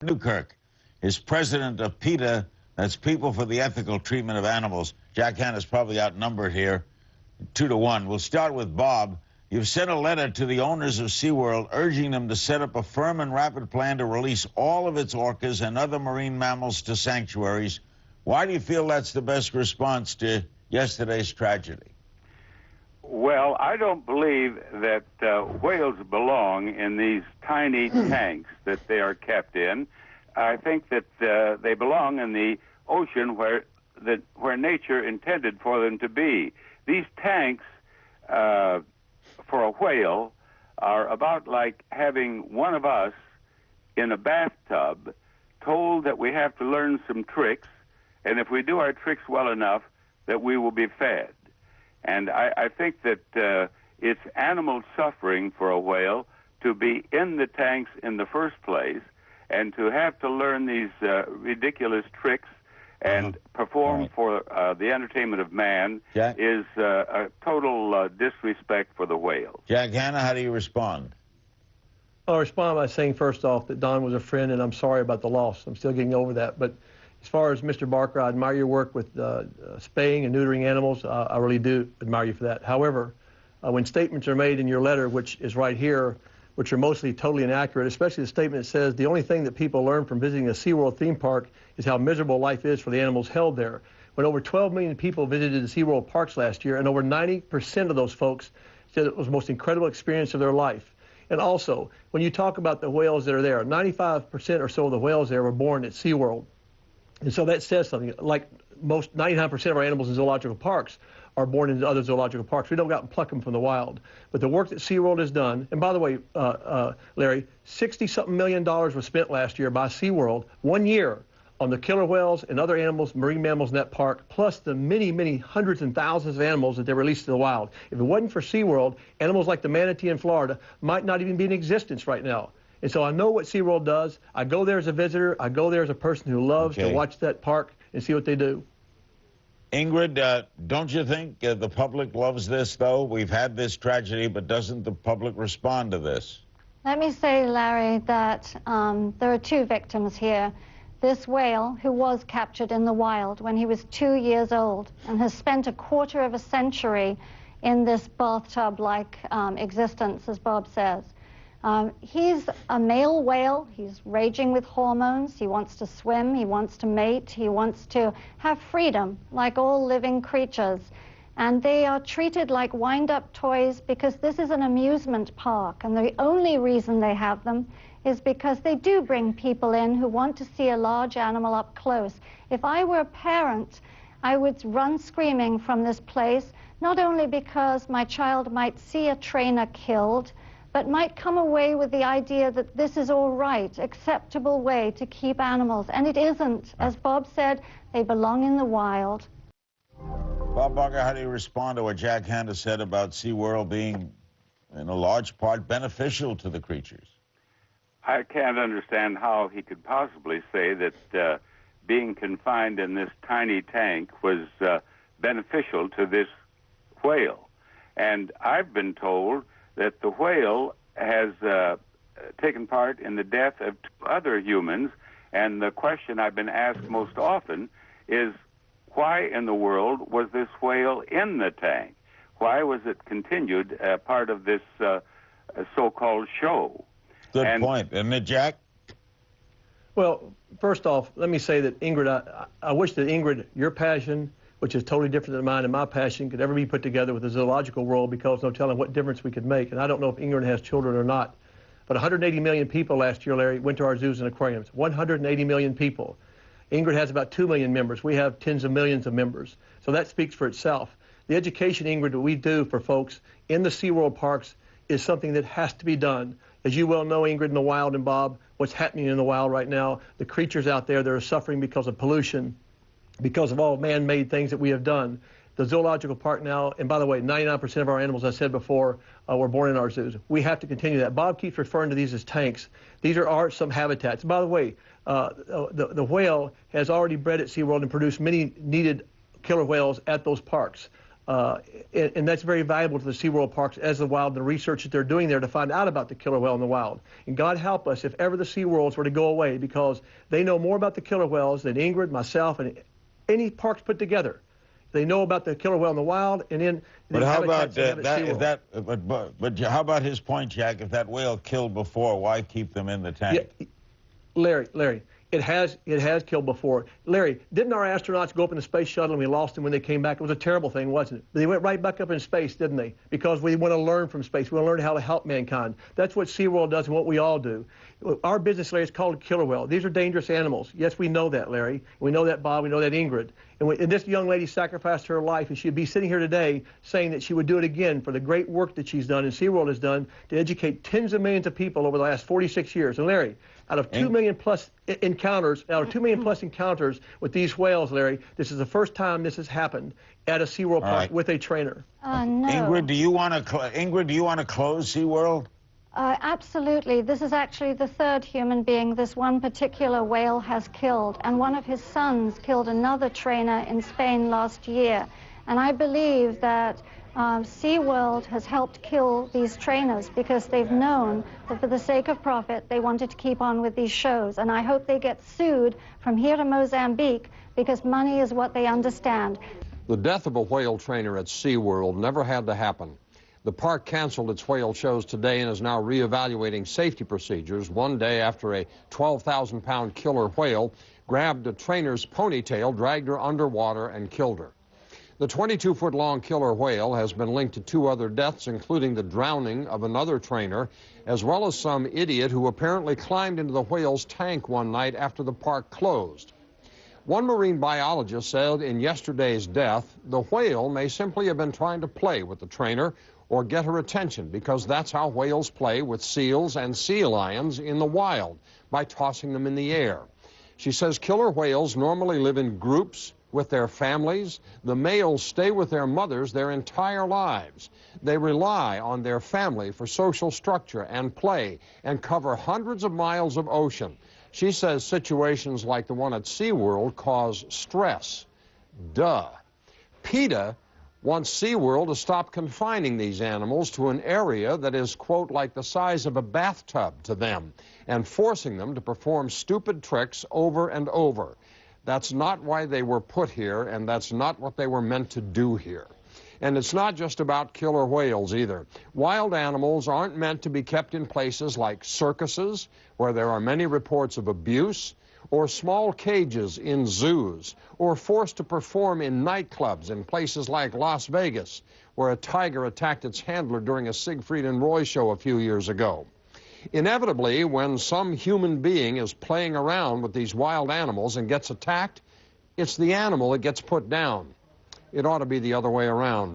Newkirk is president of PETA, that's People for the Ethical Treatment of Animals. Jack Hanna's probably outnumbered here, 2-1. We'll start with Bob. You've sent a letter to the owners of Seaworld urging them to set up a firm and rapid plan to release all of its orcas and other marine mammals to sanctuaries. Why do you feel that's the best response to yesterday's tragedy? Well, I don't believe that whales belong in these tiny tanks that they are kept in. I think that they belong in the ocean where nature intended for them to be. These tanks for a whale are about like having one of us in a bathtub told that we have to learn some tricks, and if we do our tricks well enough, that we will be fed. And I think that it's animal suffering for a whale to be in the tanks in the first place and to have to learn these ridiculous tricks and perform for the entertainment of man is a total disrespect for the whale. Jack Hanna, how do you respond? I'll respond by saying, first off, that Don was a friend, and I'm sorry about the loss. I'm still getting over that. But as far as Mr. Barker, I admire your work with spaying and neutering animals. I really do admire you for that. However, when statements are made in your letter, which is right here, which are mostly totally inaccurate, especially the statement that says the only thing that people learn from visiting a SeaWorld theme park is how miserable life is for the animals held there. When over 12 million people visited the SeaWorld parks last year, and over 90% of those folks said it was the most incredible experience of their life. And also, when you talk about the whales that are there, 95% or so of the whales there were born at SeaWorld. And so that says something. Like most 99% of our animals in zoological parks are born into other zoological parks. We don't go out and pluck them from the wild. But the work that SeaWorld has done, and by the way, Larry, $60-something million was spent last year by SeaWorld, 1 year, on the killer whales and other animals, marine mammals in that park, plus the many, many hundreds and thousands of animals that they released to the wild. If it wasn't for SeaWorld, animals like the manatee in Florida might not even be in existence right now. And so I know what SeaWorld does. I go there as a visitor. I go there as a person who loves to watch that park and see what they do. Ingrid, don't you think the public loves this, though? We've had this tragedy, but doesn't the public respond to this? Let me say, Larry, that there are two victims here. This whale, who was captured in the wild when he was 2 years old and has spent a quarter of a century in this bathtub-like existence, as Bob says. He's a male whale. He's raging with hormones. He wants to swim. He wants to mate. He wants to have freedom, like all living creatures. And they are treated like wind-up toys because this is an amusement park. And the only reason they have them is because they do bring people in who want to see a large animal up close. If I were a parent, I would run screaming from this place, not only because my child might see a trainer killed, but might come away with the idea that this is all right, acceptable way to keep animals. And it isn't. As Bob said, they belong in the wild. Bob Barker, how do you respond to what Jack Hanna said about SeaWorld being, in a large part, beneficial to the creatures? I can't understand how he could possibly say that being confined in this tiny tank was beneficial to this whale. And I've been told that the whale has taken part in the death of other humans, and the question I've been asked most often is, why in the world was this whale in the tank? Why was it continued part of this so-called show? Good point, isn't it, Jack? Well, first off, let me say that, Ingrid, I wish that, Ingrid, your passion, which is totally different than mine, and my passion could ever be put together with the zoological world, because no telling what difference we could make. And I don't know if Ingrid has children or not, but 180 million people last year, Larry, went to our zoos and aquariums. 180 million people. Ingrid has about 2 million members. We have tens of millions of members. So that speaks for itself. The education, Ingrid, that we do for folks in the SeaWorld parks is something that has to be done. As you well know, Ingrid, in the wild, and Bob, what's happening in the wild right now, the creatures out there that are suffering because of pollution, because of all man-made things that we have done. The zoological park now, and by the way, 99% of our animals, I said before, were born in our zoos. We have to continue that. Bob keeps referring to these as tanks. These are some habitats. By the way, the whale has already bred at SeaWorld and produced many needed killer whales at those parks. And that's very valuable to the SeaWorld parks as the wild, the research that they're doing there to find out about the killer whale in the wild. And God help us if ever the SeaWorlds were to go away, because they know more about the killer whales than Ingrid, myself, and any parks put together. They know about the killer whale in the wild, and then but how about but how about his point, Jack? If that whale killed before, why keep them in the tank? Yeah, Larry, it has killed before. Larry, didn't our astronauts go up in the space shuttle and we lost them when they came back? It was a terrible thing, wasn't it? They went right back up in space, didn't they? Because we want to learn from space. We want to learn how to help mankind. That's what SeaWorld does and what we all do. Our business, Larry, is called killer whale. These are dangerous animals. Yes, we know that, Larry. We know that, Bob. We know that, Ingrid. And this young lady sacrificed her life, and she'd be sitting here today saying that she would do it again for the great work that she's done and SeaWorld has done to educate tens of millions of people over the last 46 years. And Larry, out of 2 million plus encounters, with these whales, Larry, this is the first time this has happened at a SeaWorld park with a trainer. No. Ingrid, do you want to close SeaWorld? Absolutely. This is actually the third human being this one particular whale has killed, and one of his sons killed another trainer in Spain last year. And I believe that SeaWorld has helped kill these trainers because they've known that for the sake of profit, they wanted to keep on with these shows. And I hope they get sued from here to Mozambique because money is what they understand. The death of a whale trainer at SeaWorld never had to happen. The park canceled its whale shows today and is now reevaluating safety procedures one day after a 12,000-pound killer whale grabbed a trainer's ponytail, dragged her underwater, and killed her. The 22-foot-long killer whale has been linked to 2 other deaths, including the drowning of another trainer, as well as some idiot who apparently climbed into the whale's tank one night after the park closed. One marine biologist said in yesterday's death, the whale may simply have been trying to play with the trainer or get her attention, because that's how whales play with seals and sea lions in the wild, by tossing them in the air. She says killer whales normally live in groups with their families. The males stay with their mothers their entire lives. They rely on their family for social structure and play and cover hundreds of miles of ocean. She says situations like the one at SeaWorld cause stress. Duh. PETA wants SeaWorld to stop confining these animals to an area that is, quote, like the size of a bathtub to them, and forcing them to perform stupid tricks over and over. That's not why they were put here, and that's not what they were meant to do here. And it's not just about killer whales either. Wild animals aren't meant to be kept in places like circuses, where there are many reports of abuse, or small cages in zoos, or forced to perform in nightclubs in places like Las Vegas, where a tiger attacked its handler during a Siegfried and Roy show a few years ago. Inevitably, when some human being is playing around with these wild animals and gets attacked, it's the animal that gets put down. It ought to be the other way around.